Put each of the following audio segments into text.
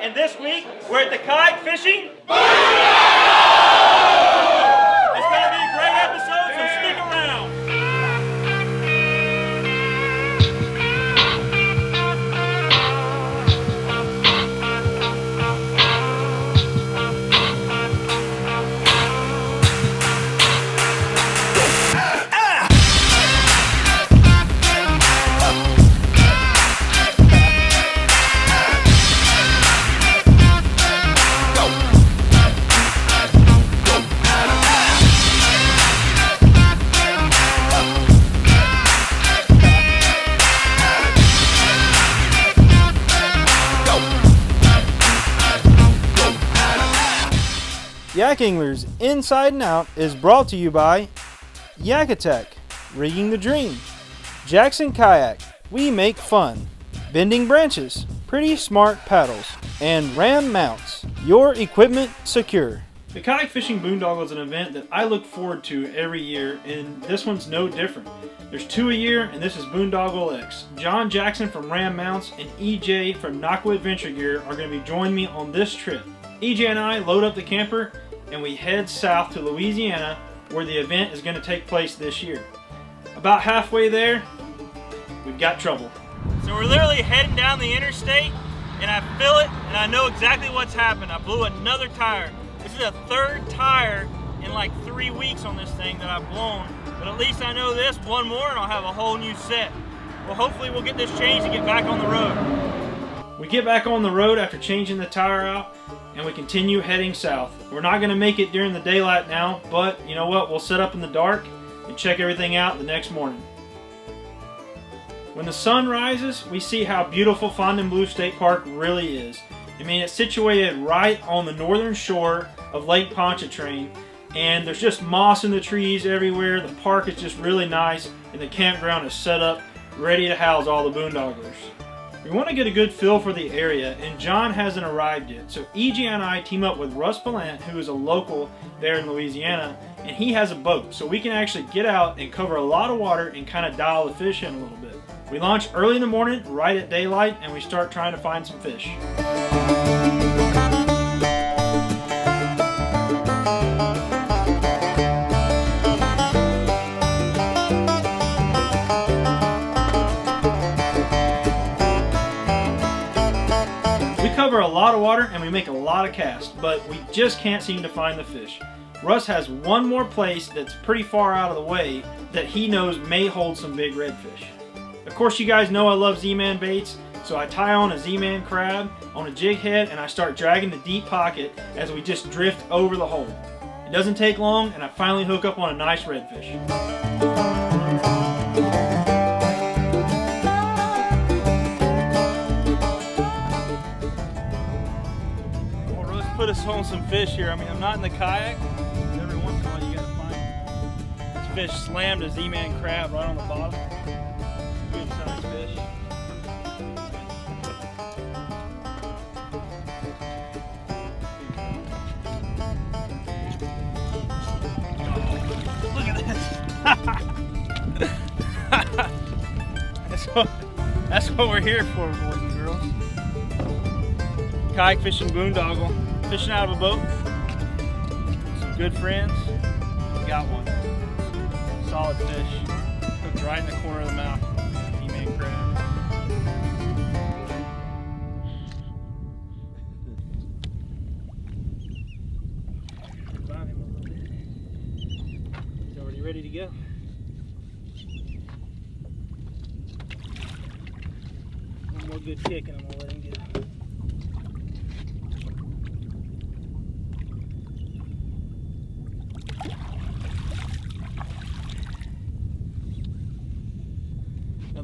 and this week we're at the kayak fishing. It's going to be a great episode, so stick around. Yak Anglers Inside and Out is brought to you by YakAngler's, Rigging the Dream, Jackson Kayak, We Make Fun, Bending Branches, Pretty Smart Paddles, and Ram Mounts, your equipment secure. The Kayak Fishing Boondoggle is an event that I look forward to every year, and this one's no different. There's 2 a year, and this is Boondoggle X. John Jackson from Ram Mounts and EJ from Knockwood Adventure Gear are going to be joining me on this trip. EJ and I load up the camper and we head south to Louisiana, where the event is going to take place this year. About halfway there, we've got trouble. So we're literally heading down the interstate, and I feel it, and I know exactly what's happened. I blew another tire. This is the 3rd tire in like 3 weeks on this thing that I've blown, but at least I know this, one more and I'll have a whole new set. Well, hopefully we'll get this changed and get back on the road. We get back on the road after changing the tire out, and we continue heading south. We're not going to make it during the daylight now, but you know what? We'll set up in the dark and check everything out the next morning. When the sun rises, we see how beautiful Fontainebleau State Park really is. I mean, it's situated right on the northern shore of Lake Pontchartrain, and there's just moss in the trees everywhere. The park is just really nice, and the campground is set up ready to house all the boondogglers. We want to get a good feel for the area, and John hasn't arrived yet. So EJ and I team up with Russ Ballant, who is a local there in Louisiana, and he has a boat. So we can actually get out and cover a lot of water and kind of dial the fish in a little bit. We launch early in the morning, right at daylight, and we start trying to find some fish. Cover a lot of water and we make a lot of casts, but we just can't seem to find the fish. Russ has one more place that's pretty far out of the way that he knows may hold some big redfish. Of course, you guys know I love Z-Man baits, so I tie on a Z-Man crab on a jig head and I start dragging the deep pocket as we just drift over the hole. It doesn't take long and I finally hook up on a nice redfish. Put us on some fish here. I mean, I'm not in the kayak. Every once in a while you gotta find this fish slammed a Z-Man crab right on the bottom. Good sized fish. Look at this. That's what we're here for, boys and girls. Kayak fishing boondoggle. Fishing out of a boat, some good friends, got one. Solid fish, hooked right in the corner of the mouth, he-made crab. Find him a little bit. He's already ready to go. One more good kick and I'm gonna let him get it.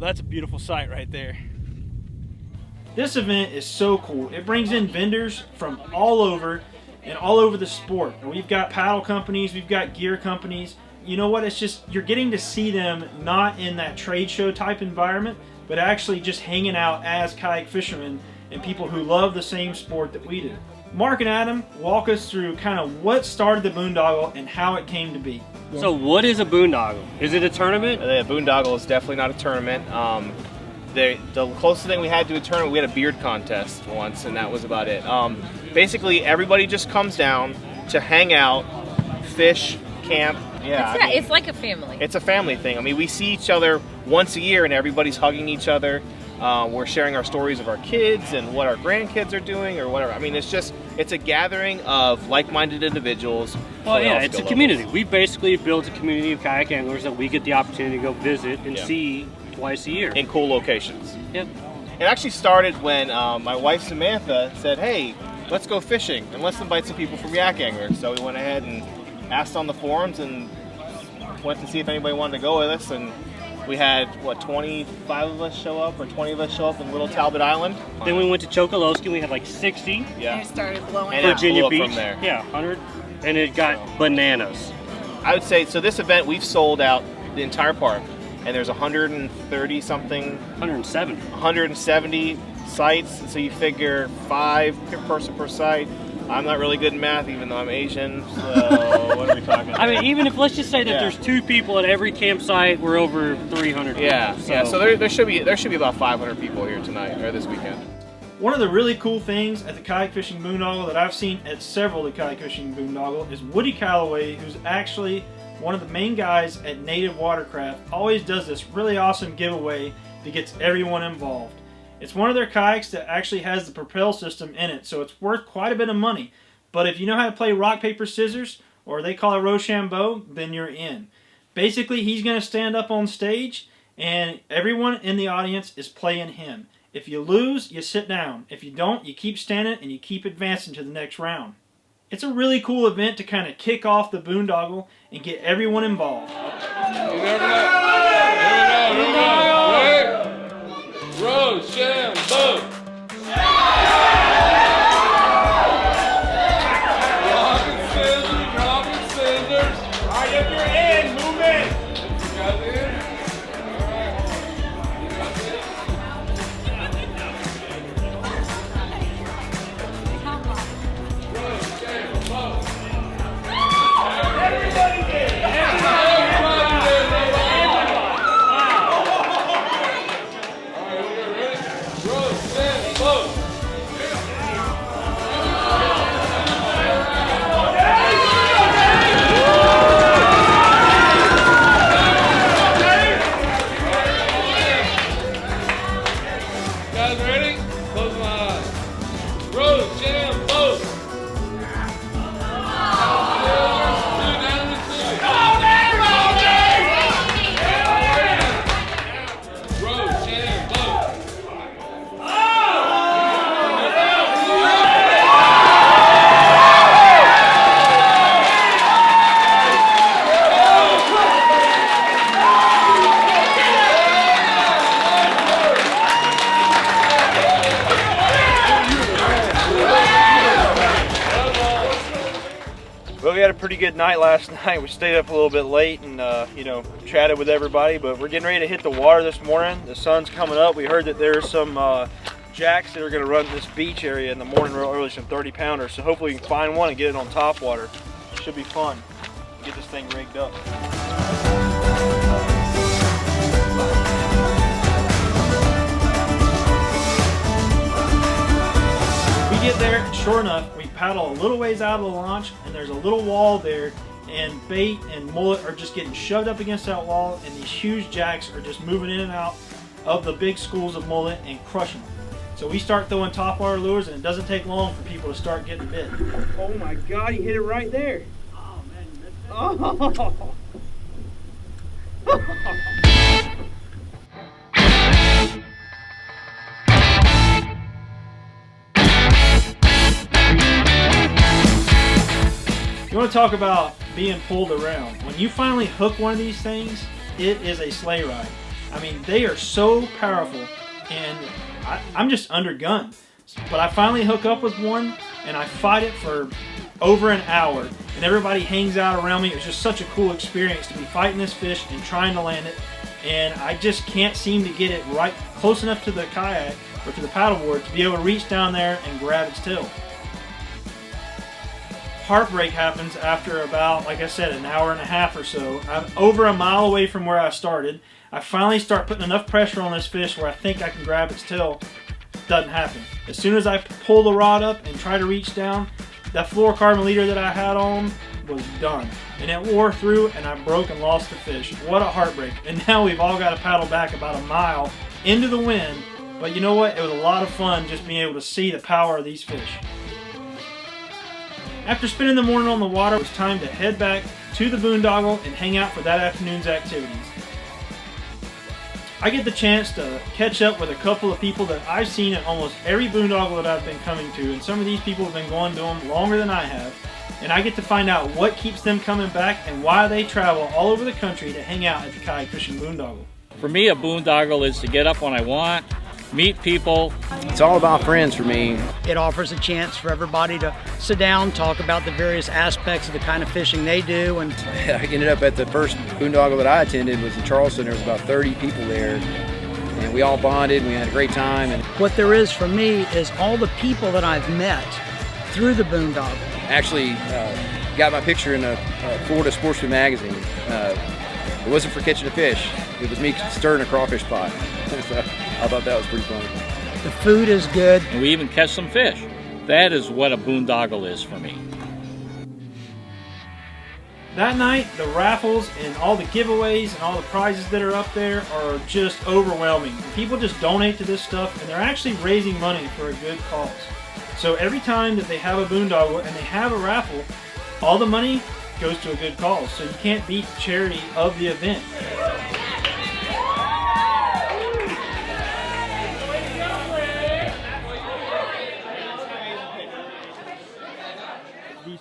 That's a beautiful sight right there. This event is so cool. It brings in vendors from all over and all over the sport. We've got paddle companies, we've got gear companies. You know what? It's just, you're getting to see them not in that trade show type environment, but actually just hanging out as kayak fishermen and people who love the same sport that we do. Mark and Adam walk us through kind of what started the boondoggle and how it came to be. So what is a boondoggle? Is it a tournament? The boondoggle is definitely not a tournament. the closest thing we had to a tournament, we had a beard contest once, and that was about it. Basically, everybody just comes down to hang out, fish, camp. Yeah, It's like a family. It's a family thing. I mean, we see each other once a year, and everybody's hugging each other. We're sharing our stories of our kids and what our grandkids are doing or whatever. I mean, it's a gathering of like-minded individuals. Well, yeah, it's a community. We basically built a community of kayak anglers that we get the opportunity to go visit and see twice a year. In cool locations. Yep. It actually started when my wife Samantha said, hey, let's go fishing and let's invite some people from YakAngler's. So we went ahead and asked on the forums and went to see if anybody wanted to go with us, and we had, 25 of us show up, or 20 of us show up in Little Talbot Island. Then we went to Chokoloskee, we had like 60. Yeah. And it started blowing And up. Virginia blew up Beach. from there. Yeah, 100. And it got bananas. I would say, so this event, we've sold out the entire park, and there's 130 something, 170 sites, so you figure 5 per person per site. I'm not really good in math, even though I'm Asian, so what are we talking about? I mean, even if, let's just say that there's 2 people at every campsite, we're over 300 Yeah, people. so there should be about 500 people here tonight, or this weekend. One of the really cool things at the Kayak Fishing Boondoggle that I've seen at several of the Kayak Fishing Boondoggle is Woody Calloway, who's actually one of the main guys at Native Watercraft, always does this really awesome giveaway that gets everyone involved. It's one of their kayaks that actually has the propel system in it, so it's worth quite a bit of money. But if you know how to play rock, paper, scissors, or they call it Rochambeau, then you're in. Basically, he's going to stand up on stage, and everyone in the audience is playing him. If you lose, you sit down. If you don't, you keep standing and you keep advancing to the next round. It's a really cool event to kind of kick off the boondoggle and get everyone involved. Rochambeau! Robbing scissors. All right, if you're in, move in. You guys in? Everybody's in. Guys ready? Close my eyes. Rochambeau! Well, we had a pretty good night last night. We stayed up a little bit late and, chatted with everybody, but we're getting ready to hit the water this morning. The sun's coming up. We heard that there's some jacks that are going to run this beach area in the morning real early, some 30-pounders. So hopefully we can find one and get it on top water. Should be fun. Get this thing rigged up. We get there, and sure enough, we paddle a little ways out of the launch, and there's a little wall there, and bait and mullet are just getting shoved up against that wall, and these huge jacks are just moving in and out of the big schools of mullet and crushing them. So we start throwing topwater lures, and it doesn't take long for people to start getting bit. Oh my God, he hit it right there. Oh man, you missed it. Oh. You want to talk about being pulled around. When you finally hook one of these things, it is a sleigh ride. I mean, they are so powerful, and I'm just undergunned. But I finally hook up with one, and I fight it for over an hour, and everybody hangs out around me. It was just such a cool experience to be fighting this fish and trying to land it, and I just can't seem to get it right close enough to the kayak or to the paddleboard to be able to reach down there and grab its tail. Heartbreak happens after about, like I said, an hour and a half or so. I'm over a mile away from where I started. I finally start putting enough pressure on this fish where I think I can grab its tail. Doesn't happen. As soon as I pull the rod up and try to reach down, that fluorocarbon leader that I had on was done. And it wore through and I broke and lost the fish. What a heartbreak. And now we've all got to paddle back about a mile into the wind. But you know what? It was a lot of fun just being able to see the power of these fish. After spending the morning on the water, it was time to head back to the Boondoggle and hang out for that afternoon's activities. I get the chance to catch up with a couple of people that I've seen at almost every boondoggle that I've been coming to, and some of these people have been going to them longer than I have, and I get to find out what keeps them coming back and why they travel all over the country to hang out at the kayak fishing boondoggle. For me, a boondoggle is to get up when I want, meet people. It's all about friends for me. It offers a chance for everybody to sit down, talk about the various aspects of the kind of fishing they do. And I ended up at the first boondoggle that I attended was in Charleston. There was about 30 people there, and we all bonded, and we had a great time. And what there is for me is all the people that I've met through the boondoggle. actually got my picture in a Florida Sportsman magazine. It wasn't for catching a fish. It was me stirring a crawfish pot. So I thought that was pretty funny. The food is good. And we even catch some fish. That is what a boondoggle is for me. That night, the raffles and all the giveaways and all the prizes that are up there are just overwhelming. People just donate to this stuff, and they're actually raising money for a good cause. So every time that they have a boondoggle and they have a raffle, all the money goes to a good cause. So you can't beat the charity of the event.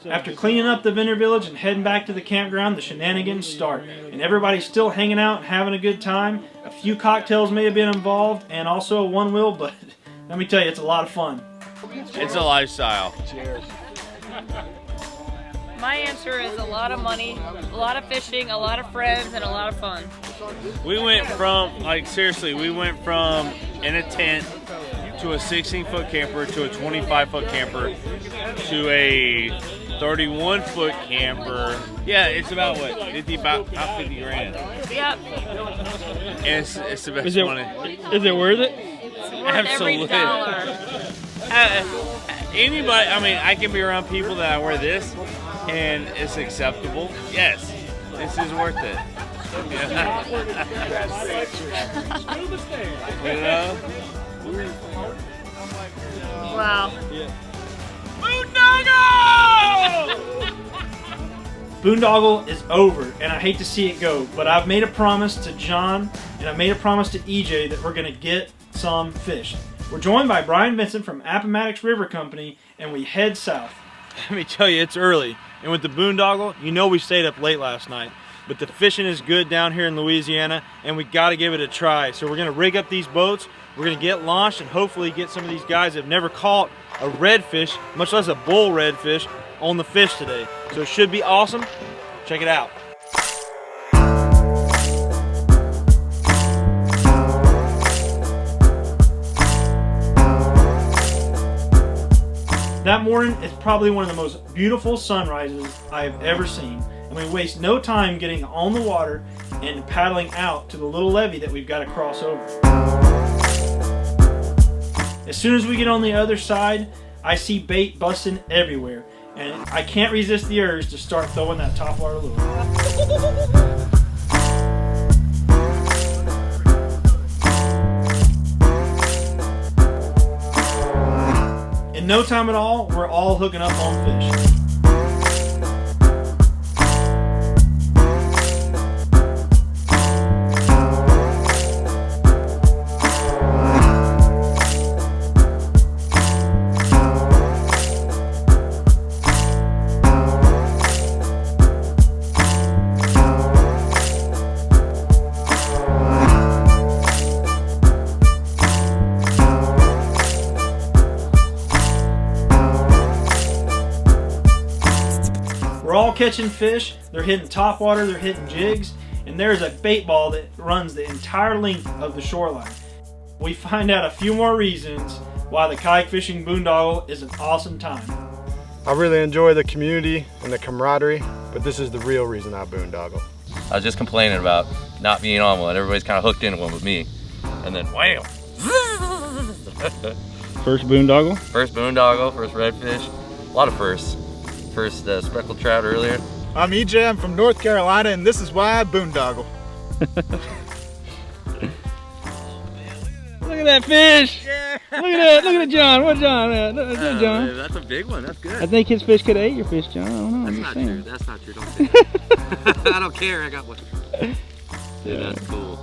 After cleaning up the vendor village and heading back to the campground, the shenanigans start. And everybody's still hanging out and having a good time. A few cocktails may have been involved, and also a one wheel, but let me tell you, it's a lot of fun. It's a lifestyle. Cheers. My answer is a lot of money, a lot of fishing, a lot of friends, and a lot of fun. We went from, like seriously, we went from in a tent to a 16-foot camper to a 25-foot camper to a 31-foot camper. Yeah, it's about what? About 50 grand. Yep. And it's the best money. Is it worth it? It's worth every dollar. Anybody, I mean, I can be around people that I wear this and it's acceptable. Yes, this is worth it. Yeah. You know? Wow. Boondoggle! Boondoggle is over, and I hate to see it go, but I've made a promise to John and I made a promise to EJ that we're going to get some fish. We're joined by Brian Vincent from Appomattox River Company, and we head south. Let me tell you, it's early, and with the boondoggle, you know we stayed up late last night. But the fishing is good down here in Louisiana, and we got to give it a try. So we're going to rig up these boats, we're going to get launched, and hopefully get some of these guys that have never caught a redfish, much less a bull redfish, on the fish today. So it should be awesome. Check it out. That morning is probably one of the most beautiful sunrises I have ever seen, and we waste no time getting on the water and paddling out to the little levee that we've got to cross over. As soon as we get on the other side, I see bait busting everywhere, and I can't resist the urge to start throwing that topwater lure. In no time at all, we're all hooking up on fish. We're all catching fish, they're hitting topwater, they're hitting jigs, and there's a bait ball that runs the entire length of the shoreline. We find out a few more reasons why the kayak fishing boondoggle is an awesome time. I really enjoy the community and the camaraderie, but this is the real reason I boondoggle. I was just complaining about not being on one. Everybody's kind of hooked into one with me. And then wham! First boondoggle? First boondoggle, first redfish. A lot of firsts. First speckled trout earlier. I'm EJ, I'm from North Carolina, and this is why I boondoggle. Look at that fish! Yeah. Look at it, John. What John? John. That's a big one, that's good. I think his fish could have ate your fish, John. I don't know. That's not true, that's not true. Don't say that. I don't care, I got one. Dude, that's cool.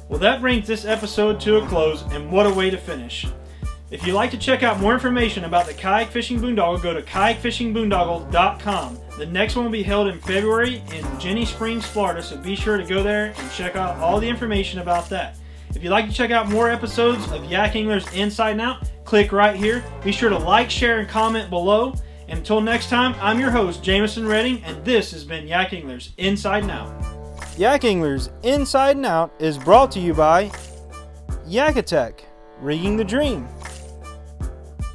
Well, that brings this episode to a close, and what a way to finish. If you'd like to check out more information about the kayak fishing boondoggle, go to kayakfishingboondoggle.com. The next one will be held in February in Jenny Springs, Florida, so be sure to go there and check out all the information about that. If you'd like to check out more episodes of YakAngler's Inside and Out, click right here. Be sure to like, share, and comment below. And until next time, I'm your host, Jameson Redding, and this has been YakAngler's Inside and Out. YakAngler's Inside and Out is brought to you by YakAtech, Rigging the Dream.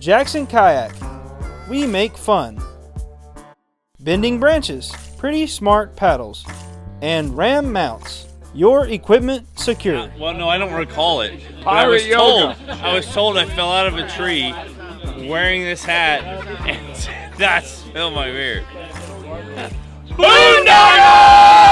Jackson Kayak, we make fun. Bending Branches, pretty smart paddles. And Ram Mounts, your equipment secure. Well, no, I don't recall it. But Pirate I was told I fell out of a tree wearing this hat, and that spilled my beard. Boondoggle!